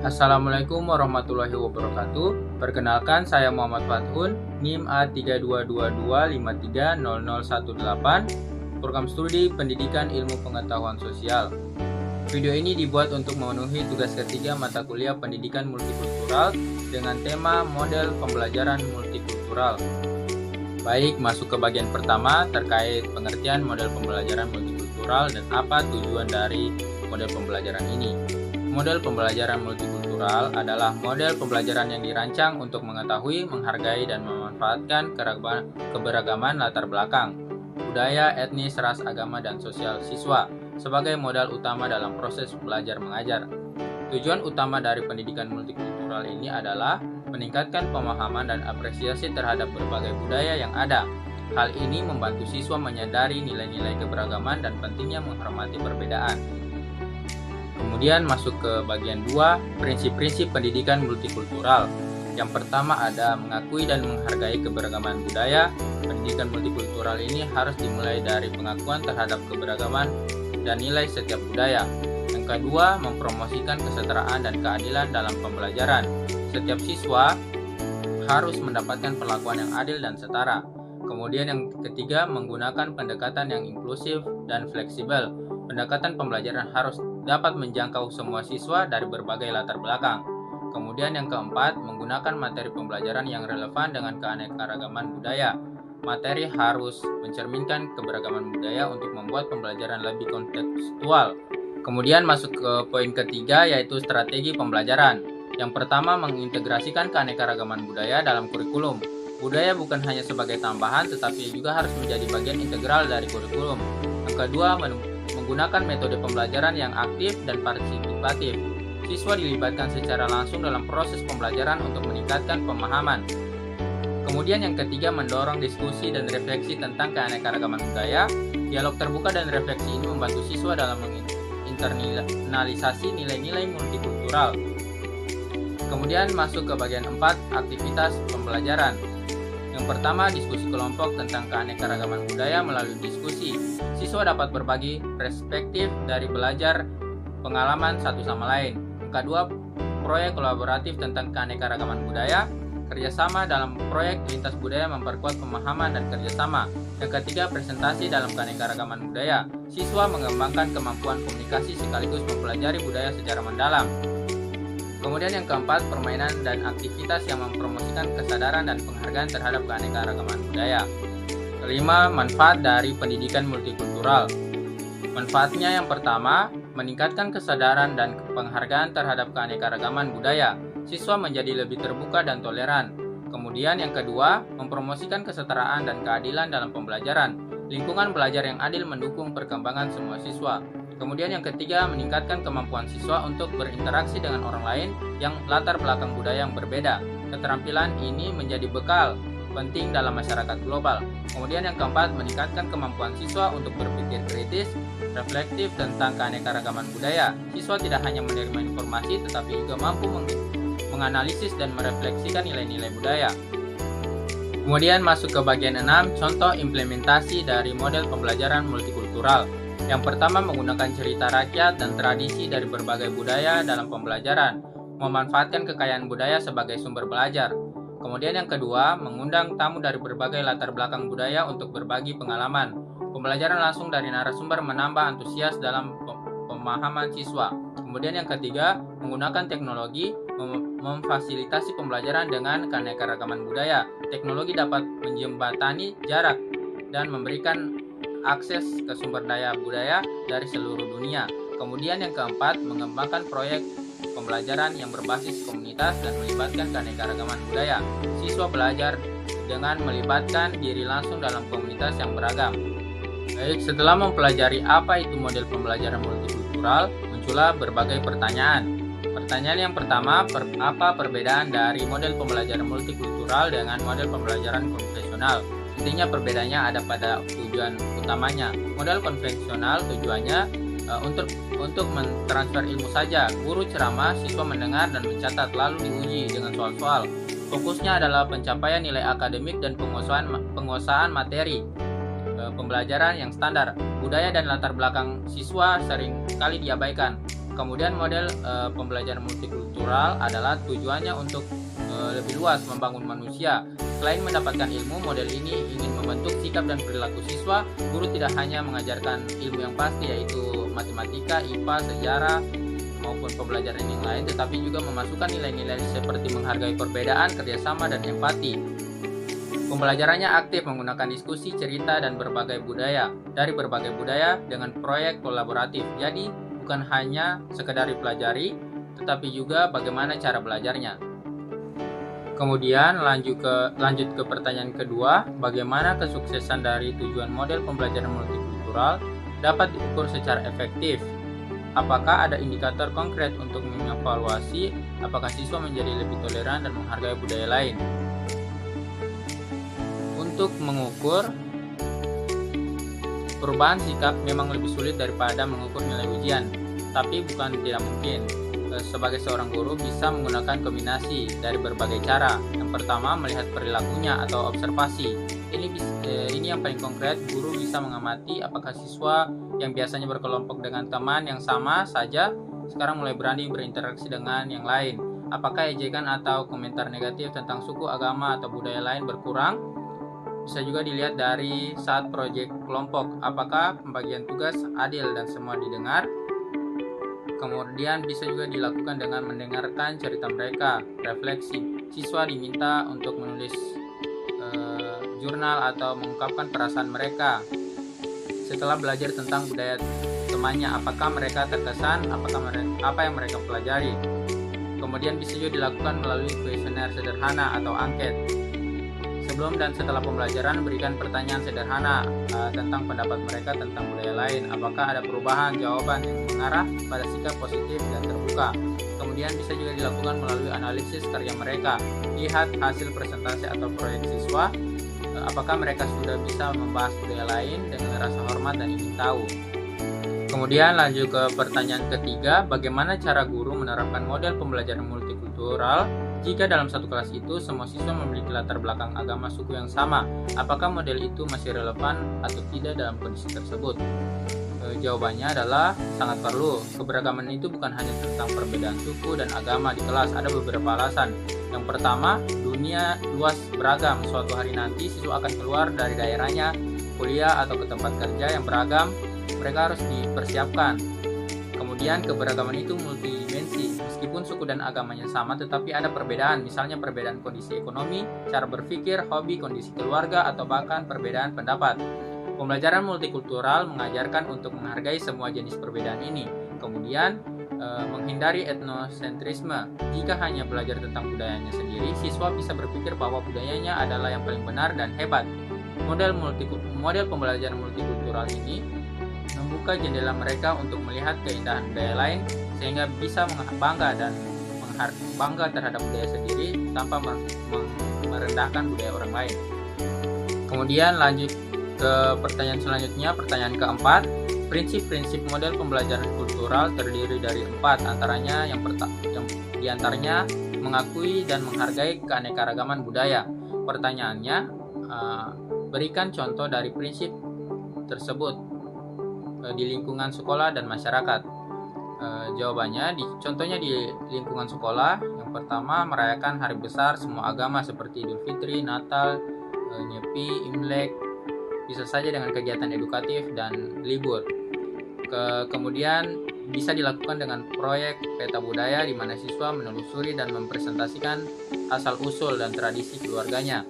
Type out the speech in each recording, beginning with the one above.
Assalamualaikum warahmatullahi wabarakatuh. Perkenalkan, saya Muhammad Fathun, NIM A3222530018, Program Studi Pendidikan Ilmu Pengetahuan Sosial. Video ini dibuat untuk memenuhi tugas ketiga mata kuliah Pendidikan Multikultural dengan tema Model Pembelajaran Multikultural. Baik, masuk ke bagian pertama terkait pengertian model pembelajaran multikultural dan apa tujuan dari model pembelajaran ini. Model pembelajaran multikultural adalah model pembelajaran yang dirancang untuk mengetahui, menghargai, dan memanfaatkan keberagaman latar belakang, budaya, etnis, ras, agama, dan sosial siswa sebagai modal utama dalam proses belajar mengajar. Tujuan utama dari pendidikan multikultural ini adalah meningkatkan pemahaman dan apresiasi terhadap berbagai budaya yang ada. Hal ini membantu siswa menyadari nilai-nilai keberagaman dan pentingnya menghormati perbedaan. Kemudian masuk ke bagian 2, prinsip-prinsip pendidikan multikultural. Yang pertama ada mengakui dan menghargai keberagaman budaya. Pendidikan multikultural ini harus dimulai dari pengakuan terhadap keberagaman dan nilai setiap budaya. Yang kedua, mempromosikan kesetaraan dan keadilan dalam pembelajaran. Setiap siswa harus mendapatkan perlakuan yang adil dan setara. Kemudian yang ketiga, menggunakan pendekatan yang inklusif dan fleksibel. Pendekatan pembelajaran harus dapat menjangkau semua siswa dari berbagai latar belakang. Kemudian yang keempat, menggunakan materi pembelajaran yang relevan dengan keanekaragaman budaya. Materi harus mencerminkan keberagaman budaya untuk membuat pembelajaran lebih kontekstual. Kemudian masuk ke poin ketiga, yaitu strategi pembelajaran. Yang pertama, mengintegrasikan keanekaragaman budaya dalam kurikulum. Budaya bukan hanya sebagai tambahan, tetapi juga harus menjadi bagian integral dari kurikulum. Yang kedua, menggunakan metode pembelajaran yang aktif dan partisipatif. Siswa dilibatkan secara langsung dalam proses pembelajaran untuk meningkatkan pemahaman. Kemudian yang ketiga, mendorong diskusi dan refleksi tentang keanekaragaman budaya. Dialog terbuka dan refleksi ini membantu siswa dalam menginternalisasi nilai-nilai multikultural. Kemudian masuk ke bagian 4, aktivitas pembelajaran. Yang pertama, diskusi kelompok tentang keanekaragaman budaya. Melalui diskusi, siswa dapat berbagi perspektif dari belajar pengalaman satu sama lain. Yang kedua, proyek kolaboratif tentang keanekaragaman budaya. Kerjasama dalam proyek lintas budaya memperkuat pemahaman dan kerjasama. Yang ketiga, presentasi dalam keanekaragaman budaya. Siswa mengembangkan kemampuan komunikasi sekaligus mempelajari budaya secara mendalam. Kemudian yang keempat, permainan dan aktivitas yang mempromosikan kesadaran dan penghargaan terhadap keanekaragaman budaya. Kelima, manfaat dari pendidikan multikultural. Manfaatnya yang pertama, meningkatkan kesadaran dan penghargaan terhadap keanekaragaman budaya. Siswa menjadi lebih terbuka dan toleran. Kemudian yang kedua, mempromosikan kesetaraan dan keadilan dalam pembelajaran. Lingkungan belajar yang adil mendukung perkembangan semua siswa. Kemudian yang ketiga, meningkatkan kemampuan siswa untuk berinteraksi dengan orang lain yang latar belakang budaya yang berbeda. Keterampilan ini menjadi bekal penting dalam masyarakat global. Kemudian yang keempat, meningkatkan kemampuan siswa untuk berpikir kritis, reflektif tentang keanekaragaman budaya. Siswa tidak hanya menerima informasi, tetapi juga mampu menganalisis dan merefleksikan nilai-nilai budaya. Kemudian masuk ke bagian 6, contoh implementasi dari model pembelajaran multikultural. Yang pertama, menggunakan cerita rakyat dan tradisi dari berbagai budaya dalam pembelajaran, memanfaatkan kekayaan budaya sebagai sumber belajar. Kemudian yang kedua, mengundang tamu dari berbagai latar belakang budaya untuk berbagi pengalaman. Pembelajaran langsung dari narasumber menambah antusias dalam pemahaman siswa. Kemudian yang ketiga, menggunakan teknologi memfasilitasi pembelajaran dengan keanekaragaman budaya. Teknologi dapat menjembatani jarak dan memberikan akses ke sumber daya budaya dari seluruh dunia. Kemudian yang keempat, mengembangkan proyek pembelajaran yang berbasis komunitas dan melibatkan keanekaragaman budaya. Siswa belajar dengan melibatkan diri langsung dalam komunitas yang beragam. Baik, setelah mempelajari apa itu model pembelajaran multikultural, muncullah berbagai pertanyaan. Pertanyaan yang pertama, apa perbedaan dari model pembelajaran multikultural dengan model pembelajaran konvensional? Intinya perbedaannya ada pada tujuan utamanya. Model konvensional tujuannya untuk mentransfer ilmu saja. Guru ceramah, siswa mendengar dan mencatat, lalu diuji dengan soal-soal. Fokusnya adalah pencapaian nilai akademik dan penguasaan materi pembelajaran yang standar. Budaya dan latar belakang siswa sering kali diabaikan. Kemudian model pembelajaran multikultural adalah tujuannya untuk lebih luas membangun manusia. Selain mendapatkan ilmu, model ini ingin membentuk sikap dan perilaku siswa. Guru tidak hanya mengajarkan ilmu yang pasti, yaitu matematika, IPA, sejarah, maupun pembelajaran yang lain, tetapi juga memasukkan nilai-nilai seperti menghargai perbedaan, kerjasama, dan empati. Pembelajarannya aktif menggunakan diskusi, cerita, dan berbagai budaya dari berbagai budaya dengan proyek kolaboratif. Jadi bukan hanya sekedar dipelajari, tetapi juga bagaimana cara belajarnya. Kemudian lanjut ke pertanyaan kedua, bagaimana kesuksesan dari tujuan model pembelajaran multikultural dapat diukur secara efektif? Apakah ada indikator konkret untuk mengevaluasi apakah siswa menjadi lebih toleran dan menghargai budaya lain? Untuk mengukur perubahan sikap memang lebih sulit daripada mengukur nilai ujian, tapi bukan tidak mungkin. Sebagai seorang guru bisa menggunakan kombinasi dari berbagai cara. Yang pertama, melihat perilakunya atau observasi. Ini yang paling konkret. Guru bisa mengamati apakah siswa yang biasanya berkelompok dengan teman yang sama saja sekarang mulai berani berinteraksi dengan yang lain. Apakah ejekan atau komentar negatif tentang suku, agama, atau budaya lain berkurang? Bisa juga dilihat dari saat proyek kelompok. Apakah pembagian tugas adil dan semua didengar? Kemudian bisa juga dilakukan dengan mendengarkan cerita mereka, refleksi. Siswa diminta untuk menulis jurnal atau mengungkapkan perasaan mereka. Setelah belajar tentang budaya temannya, apakah mereka terkesan, apa yang mereka pelajari. Kemudian bisa juga dilakukan melalui kuesioner sederhana atau angket. Sebelum dan setelah pembelajaran, berikan pertanyaan sederhana tentang pendapat mereka tentang budaya lain. Apakah ada perubahan jawaban yang mengarah pada sikap positif dan terbuka. Kemudian bisa juga dilakukan melalui analisis karya mereka. Lihat hasil presentasi atau proyek siswa. Apakah mereka sudah bisa membahas budaya lain dengan rasa hormat dan ingin tahu. Kemudian lanjut ke pertanyaan ketiga, bagaimana cara guru menerapkan model pembelajaran multikultural jika dalam satu kelas itu semua siswa memiliki latar belakang agama suku yang sama? Apakah model itu masih relevan atau tidak dalam kondisi tersebut? Jawabannya adalah sangat perlu. Keberagaman itu bukan hanya tentang perbedaan suku dan agama di kelas, ada beberapa alasan. Yang pertama, dunia luas beragam. Suatu hari nanti siswa akan keluar dari daerahnya, kuliah atau ke tempat kerja yang beragam. Mereka harus dipersiapkan. Kemudian keberagaman itu multidimensi. Meskipun suku dan agamanya sama, tetapi ada perbedaan. Misalnya perbedaan kondisi ekonomi, cara berpikir, hobi, kondisi keluarga, atau bahkan perbedaan pendapat. Pembelajaran multikultural mengajarkan untuk menghargai semua jenis perbedaan ini. Kemudian menghindari etnosentrisme. Jika hanya belajar tentang budayanya sendiri, siswa bisa berpikir bahwa budayanya adalah yang paling benar dan hebat. Model pembelajaran multikultural ini membuka jendela mereka untuk melihat keindahan budaya lain, sehingga bisa bangga terhadap budaya sendiri tanpa merendahkan budaya orang lain. Kemudian lanjut ke pertanyaan selanjutnya, pertanyaan keempat. Prinsip-prinsip model pembelajaran kultural terdiri dari 4, antaranya yang diantaranya mengakui dan menghargai keanekaragaman budaya. Pertanyaannya, berikan contoh dari prinsip tersebut di lingkungan sekolah dan masyarakat. Jawabannya, contohnya di lingkungan sekolah, yang pertama merayakan hari besar semua agama seperti Idul Fitri, Natal, Nyepi, Imlek, bisa saja dengan kegiatan edukatif dan libur. Kemudian bisa dilakukan dengan proyek peta budaya di mana siswa menelusuri dan mempresentasikan asal-usul dan tradisi keluarganya.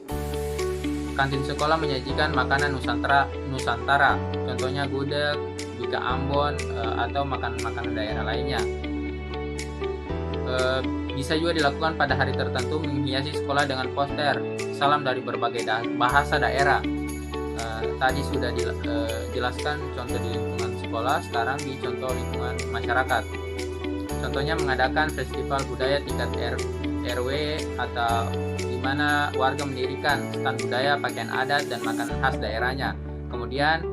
Kantin sekolah menyajikan makanan Nusantara, contohnya gudeg, bika Ambon, atau makanan daerah lainnya. Bisa juga dilakukan pada hari tertentu menghiasi sekolah dengan poster salam dari berbagai bahasa daerah. Tadi sudah dijelaskan contoh di lingkungan sekolah, sekarang di contoh lingkungan masyarakat. Contohnya mengadakan festival budaya tingkat RW atau di mana warga mendirikan stand budaya, pakaian adat, dan makanan khas daerahnya. Kemudian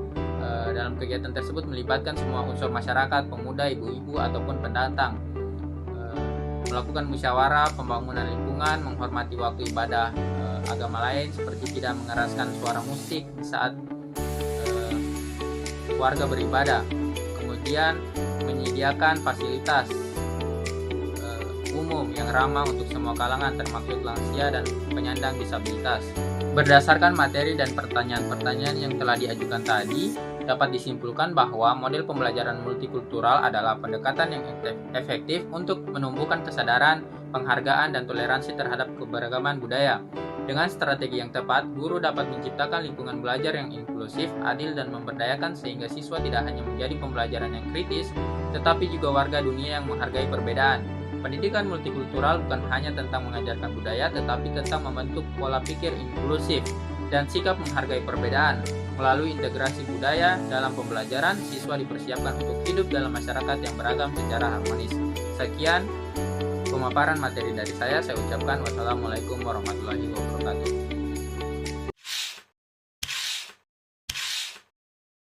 dalam kegiatan tersebut melibatkan semua unsur masyarakat, pemuda, ibu-ibu, ataupun pendatang. Melakukan musyawarah, pembangunan lingkungan, menghormati waktu ibadah agama lain, seperti tidak mengeraskan suara musik saat warga beribadah. Kemudian menyediakan fasilitas umum yang ramah untuk semua kalangan termasuk lansia dan penyandang disabilitas. Berdasarkan materi dan pertanyaan-pertanyaan yang telah diajukan tadi, dapat disimpulkan bahwa model pembelajaran multikultural adalah pendekatan yang efektif untuk menumbuhkan kesadaran, penghargaan, dan toleransi terhadap keberagaman budaya. Dengan strategi yang tepat, guru dapat menciptakan lingkungan belajar yang inklusif, adil, dan memberdayakan sehingga siswa tidak hanya menjadi pembelajaran yang kritis, tetapi juga warga dunia yang menghargai perbedaan. Pendidikan multikultural bukan hanya tentang mengajarkan budaya, tetapi tentang membentuk pola pikir inklusif dan sikap menghargai perbedaan. Melalui integrasi budaya dalam pembelajaran, siswa dipersiapkan untuk hidup dalam masyarakat yang beragam secara harmonis. Sekian pemaparan materi dari saya ucapkan wassalamualaikum warahmatullahi wabarakatuh.